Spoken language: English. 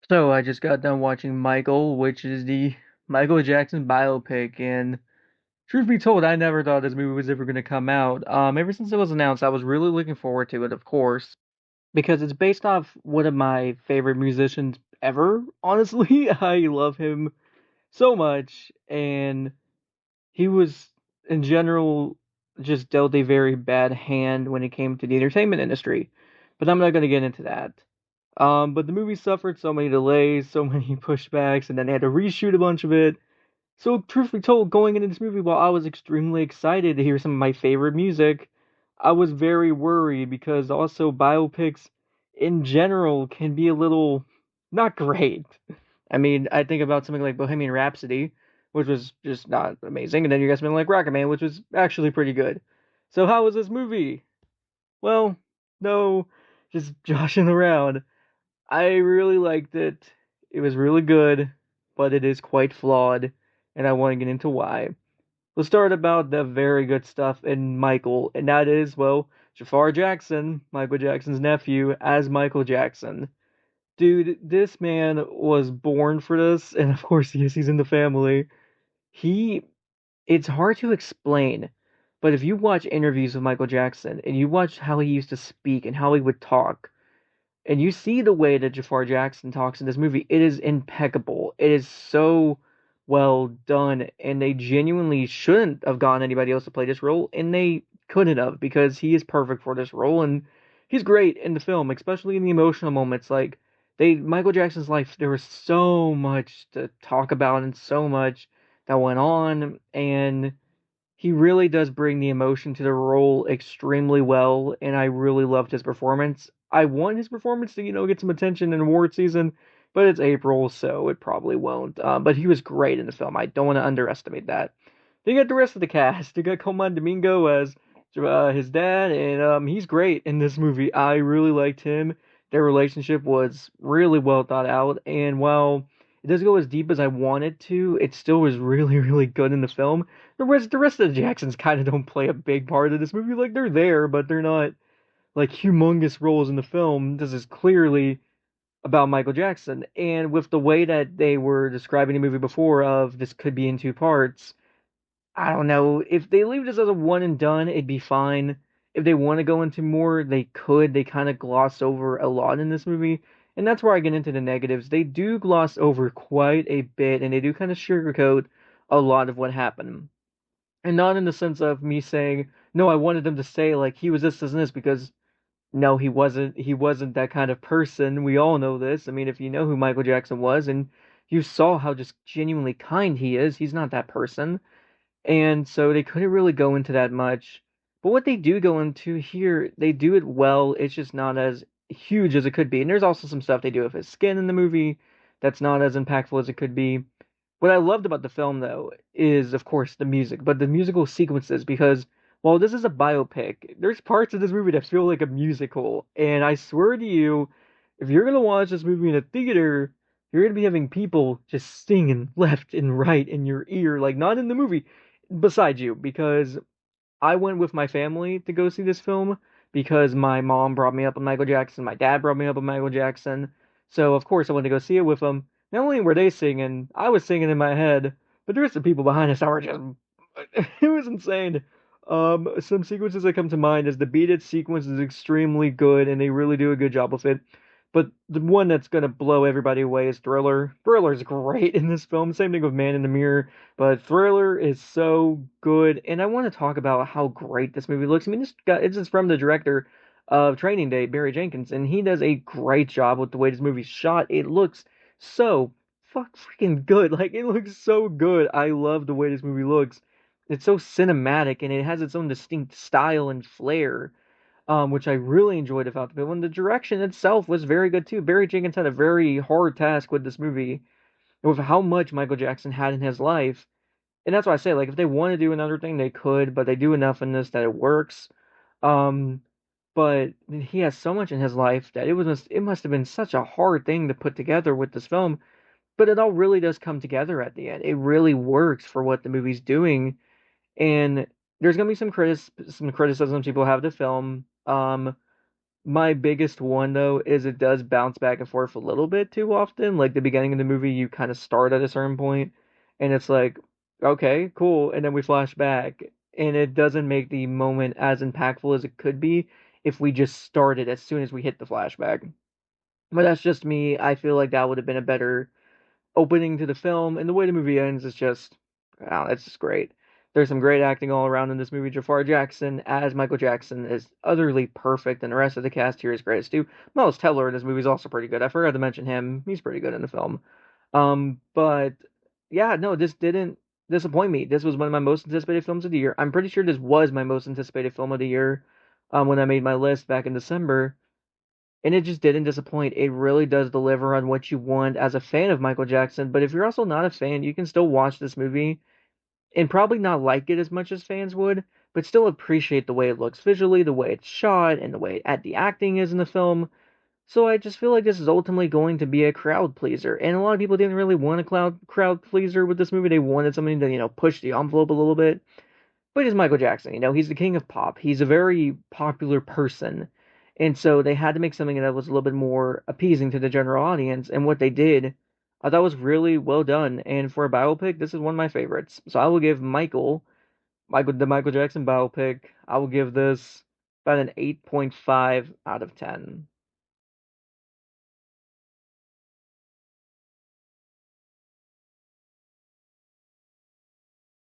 So I just got done watching Michael, which is the Michael Jackson biopic, and truth be told, I never thought this movie was ever going to come out. Ever since it was announced, I was really looking forward to it, of course, because it's based off one of my favorite musicians ever. Honestly, I love him so much, and he was, in general, just dealt a very bad hand when it came to the entertainment industry. But I'm not going to get into that. But the movie suffered so many delays, so many pushbacks, and then they had to reshoot a bunch of it. So, truth be told, going into this movie, while I was extremely excited to hear some of my favorite music, I was very worried because also biopics in general can be a little not great. I mean, I think about something like Bohemian Rhapsody, which was just not amazing, and then you got something like Rocket Man, which was actually pretty good. So, how was this movie? Well, no, just joshing around. I really liked it. It was really good, but it is quite flawed, and I want to get into why. Let's start about the very good stuff in Michael, and that is, well, Jafar Jackson, Michael Jackson's nephew, as Michael Jackson. Dude, this man was born for this, and of course, yes, he's in the family. He, it's hard to explain, but if you watch interviews with Michael Jackson and you watch how he used to speak and how he would talk, and you see the way that Jafar Jackson talks in this movie, it is impeccable. It is so well done, and they genuinely shouldn't have gotten anybody else to play this role, and they couldn't have because he is perfect for this role, and he's great in the film, especially in the emotional moments. Like Michael Jackson's life, there was so much to talk about and so much that went on, and he really does bring the emotion to the role extremely well, and I really loved his performance. I want his performance to, get some attention in award season, but it's April, so it probably won't. But he was great in the film. I don't want to underestimate that. Then you got the rest of the cast. You got Coleman Domingo as his dad, and he's great in this movie. I really liked him. Their relationship was really well thought out, and while it doesn't go as deep as I wanted to, it still was really, really good in the film. The rest of the Jacksons kind of don't play a big part of this movie. Like they're there, but they're not like humongous roles in the film. This is clearly about Michael Jackson, and with the way that they were describing the movie before, of this could be in two parts. I don't know. If they leave this as a one and done, it'd be fine. If they want to go into more, they could. They kind of gloss over a lot in this movie. And that's where I get into the negatives. They do gloss over quite a bit, and they do kind of sugarcoat a lot of what happened. And not in the sense of me saying, no, I wanted them to say, like, he was this and this, because no, he wasn't. He wasn't that kind of person. We all know this. I mean, if you know who Michael Jackson was, and you saw how just genuinely kind he is, he's not that person. And so they couldn't really go into that much. But what they do go into here, they do it well. It's just not as huge as it could be. And there's also some stuff they do with his skin in the movie that's not as impactful as it could be. What I loved about the film, though, is, of course, the music, but the musical sequences, because while this is a biopic, there's parts of this movie that feel like a musical. And I swear to you, if you're going to watch this movie in a theater, you're going to be having people just singing left and right in your ear, like not in the movie, beside you, because I went with my family to go see this film because my mom brought me up on Michael Jackson, my dad brought me up on Michael Jackson. So of course I went to go see it with them. Not only were they singing, I was singing in my head, but there were some people behind us that were just it was insane. Some sequences that come to mind is the Beat It sequence is extremely good and they really do a good job with it. But the one that's gonna blow everybody away is Thriller. Thriller's great in this film. Same thing with Man in the Mirror. But Thriller is so good, and I want to talk about how great this movie looks. I mean, this is from the director of Training Day, Barry Jenkins, and he does a great job with the way this movie's shot. It looks so freaking good. Like it looks so good. I love the way this movie looks. It's so cinematic, and it has its own distinct style and flair, which I really enjoyed about the film. And the direction itself was very good too. Barry Jenkins had a very hard task with this movie, with how much Michael Jackson had in his life. And that's why I say, like, if they want to do another thing, they could, but they do enough in this that it works. Um, but he has so much in his life that it must have been such a hard thing to put together with this film. But it all really does come together at the end. It really works for what the movie's doing. And there's gonna be some criticisms people have of the film. My biggest one though is it does bounce back and forth a little bit too often. Like the beginning of the movie, you kind of start at a certain point, and it's like, okay, cool, and then we flash back, and it doesn't make the moment as impactful as it could be if we just started as soon as we hit the flashback. But that's just me. I feel like that would have been a better opening to the film, and the way the movie ends is just, wow, it's just great. There's some great acting all around in this movie. Jafar Jackson as Michael Jackson is utterly perfect, and the rest of the cast here is great too. Miles Teller in this movie is also pretty good. I forgot to mention him. He's pretty good in the film. But yeah, no, this didn't disappoint me. This was one of my most anticipated films of the year. I'm pretty sure this was my most anticipated film of the year when I made my list back in December, and it just didn't disappoint. It really does deliver on what you want as a fan of Michael Jackson. But if you're also not a fan, you can still watch this movie and probably not like it as much as fans would, but still appreciate the way it looks visually, the way it's shot, and the way the acting is in the film. So I just feel like this is ultimately going to be a crowd pleaser. And a lot of people didn't really want a crowd pleaser with this movie. They wanted something to, push the envelope a little bit. But he's Michael Jackson, he's the king of pop. He's a very popular person. And so they had to make something that was a little bit more appeasing to the general audience. And what they did, I thought was really well done. And for a biopic, this is one of my favorites. So I will give the Michael Jackson biopic, I will give this about an 8.5 out of 10.